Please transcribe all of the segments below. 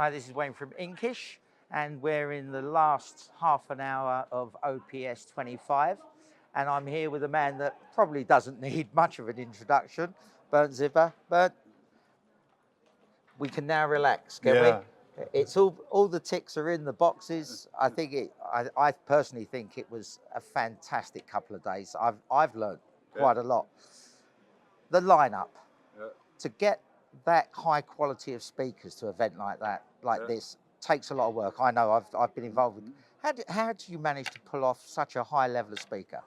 Hi, this is Wayne from Inkish, and we're in the last half an hour of OPS 25. And I'm here with a man that probably doesn't need much of an introduction, Bernd Zipper. Bernd, we can now relax, can we? It's all the ticks are in the boxes. I personally think it was a fantastic couple of days. I've learned quite a lot. The lineup, to get that high quality of speakers to an event like this takes a lot of work. I know I've been involved with. How do you manage to pull off such a high level of speaker?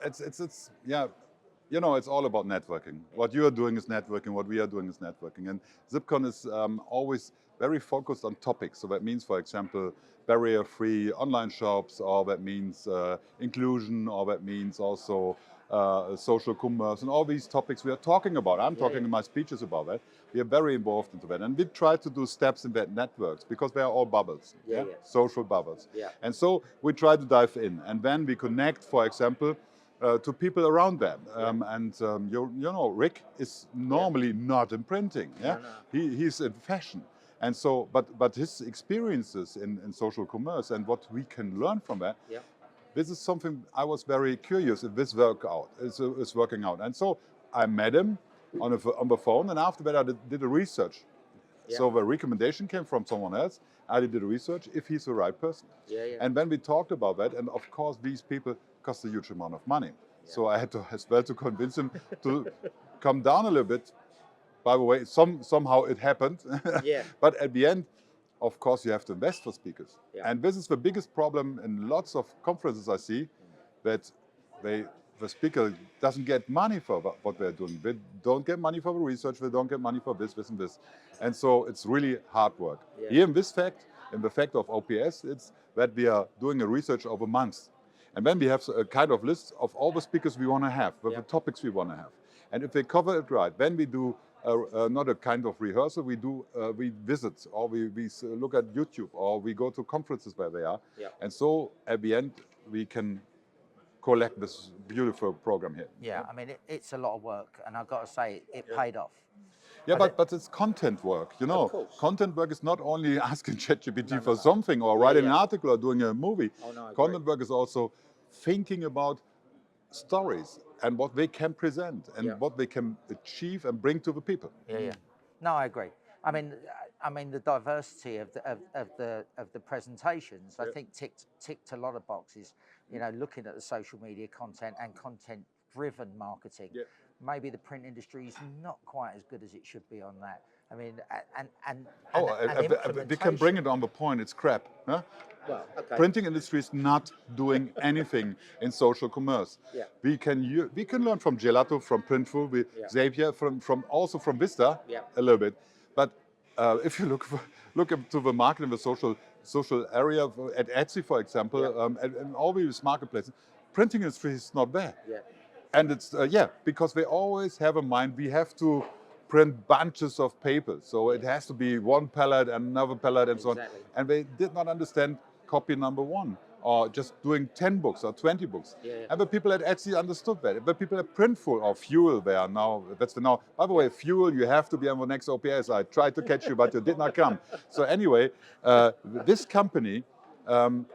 It's you know, it's all about networking. What you are doing is networking, what we are doing is networking. And Zipcon is always very focused on topics. So that means, for example, barrier-free online shops, or that means inclusion, or that means also social commerce, and all these topics we are talking about. I'm talking in my speeches about that. We are very involved into that. And we try to do steps in that networks because they are all bubbles, social bubbles. And so we try to dive in. And then we connect, for example, to people around them. You know, Rick is normally not in printing. No. He's in fashion. And so, but his experiences in social commerce and what we can learn from that, this is something I was very curious if this is working out. And so I met him on the phone, and after that I did a research. So the recommendation came from someone else. I did the research if he's the right person. And then we talked about that, and of course these people cost a huge amount of money. So I had to as well to convince him to come down a little bit. By the way, somehow it happened. But at the end, of course, you have to invest for speakers. And this is the biggest problem in lots of conferences I see, that the speaker doesn't get money for what they're doing. They don't get money for the research, they don't get money for this, and this. And so it's really hard work. Here in the fact of OPS, it's that we are doing a research over months. And then we have a kind of list of all the speakers we want to have, with the topics we want to have. And if they cover it right, then we do not a kind of rehearsal, we visit, or we look at YouTube, or we go to conferences where they are. And so at the end, we can collect this beautiful program here. I mean, it's a lot of work, and I've got to say, it paid off. But it's content work, you know. Content work is not only asking ChatGPT for something, or writing an article, or doing a movie. Content work is also thinking about stories and what they can present and what they can achieve and bring to the people. No, I agree. I mean, the diversity of the presentations, I think ticked a lot of boxes. You know, looking at the social media content and content-driven marketing. Maybe the print industry is not quite as good as it should be on that. I mean, and we can bring it on the point. It's crap. Huh? Well, okay. Printing industry is not doing anything in social commerce. We can learn from Gelato, from Printful, Xavier, also from Vista a little bit. But if you look into the market in the social area at Etsy, for example, and all these marketplaces, printing industry is not there. And it's because they always have in mind we have to print bunches of paper. So it has to be one pallet and another pallet and so on. And they did not understand copy number one, or just doing 10 books or 20 books. And the people at Etsy understood that. But people at Printful or Fuel, they are now, by the way, Fuel, you have to be on the next OPS. I tried to catch you, but you did not come. So anyway, this company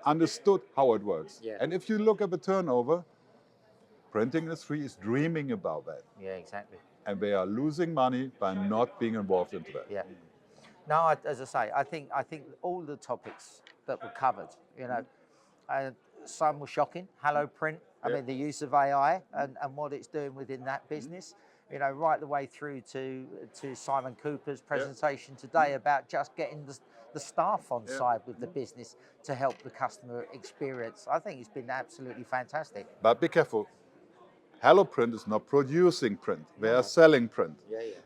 understood how it works. And if you look at the turnover, printing industry is dreaming about that. Exactly. And they are losing money by not being involved into that. No, as I say, I think all the topics that were covered, you know, some were shocking. Hello Print. I mean, the use of AI and what it's doing within that business. You know, right the way through to Simon Cooper's presentation today about just getting the staff on side with the business to help the customer experience. I think it's been absolutely fantastic. But be careful. Hello Print is not producing print. They are selling print.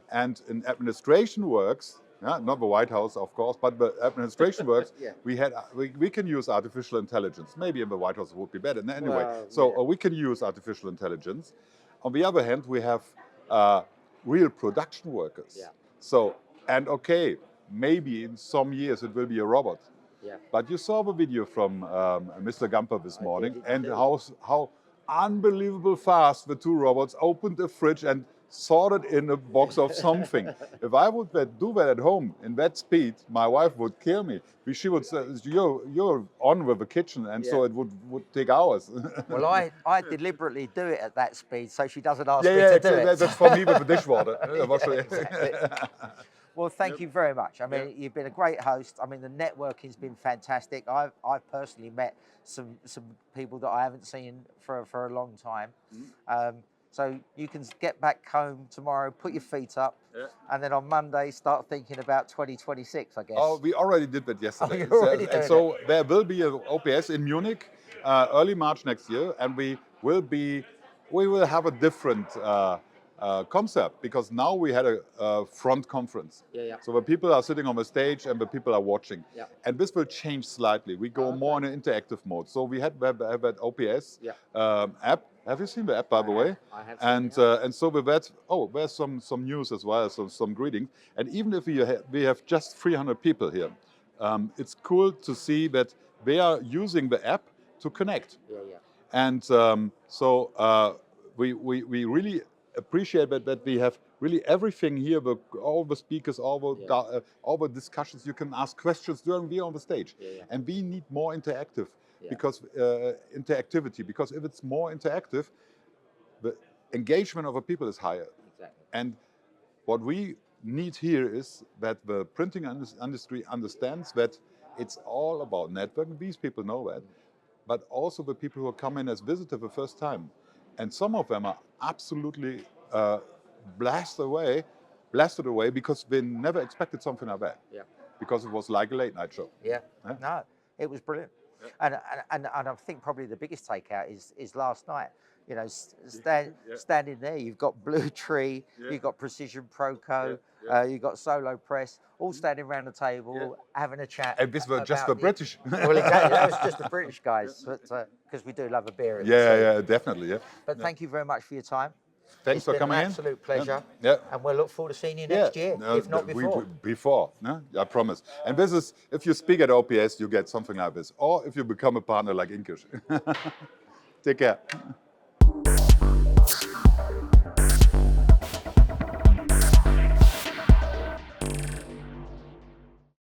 And in administration works, not the White House, of course, but the administration works, we can use artificial intelligence. Maybe in the White House it would be better. Anyway, we can use artificial intelligence. On the other hand, we have real production workers. So, and okay, maybe in some years it will be a robot. But you saw the video from Mr. Gamper this morning, and how unbelievable fast the two robots opened a fridge and sorted in a box of something. If I would do that at home in that speed, my wife would kill me. She would say, you're on with the kitchen, and so it would take hours. Well, I deliberately do it at that speed so she doesn't ask me yeah, to do it. that's for me with the dishwater. Exactly. Well, thank you very much. I mean, you've been a great host. I mean, the networking's been fantastic. I've personally met some people that I haven't seen for a long time. So you can get back home tomorrow, put your feet up, and then on Monday start thinking about 2026, I guess. Oh, we already did that yesterday. Oh, you're already doing so there will be an OPS in Munich early March next year, and we will have a different concept, because now we had a front conference. So the people are sitting on the stage and the people are watching. And this will change slightly. We go more in an interactive mode. So we have that OPS app. Have you seen the app, by the way? I have seen and so with that, there's some news as well, some greetings. And even if we have just 300 people here, it's cool to see that they are using the app to connect. And so we really appreciate that we have really everything here, all the speakers, all the discussions. You can ask questions during we are on the stage. And we need more interactive. Because interactivity, because if it's more interactive, the engagement of the people is higher. And what we need here is that the printing industry understands that it's all about networking. These people know that, but also the people who come in as visitors the first time. And some of them are absolutely blasted away because they never expected something like that. Because it was like a late night show. No, it was brilliant. And I think probably the biggest takeout is last night. You know, standing there, you've got Blue Tree, you've got Precision Proco, you've got Solo Press, all standing around the table, having a chat. And this were just the British. Well, exactly, that was just the British guys, but because we do love a beer. Definitely. But thank you very much for your time. Thanks for coming in. It's been an absolute pleasure. And we'll look forward to seeing you next year, if not before. Before, I promise. And this is, if you speak at OPS, you get something like this. Or if you become a partner like Inkish. Take care.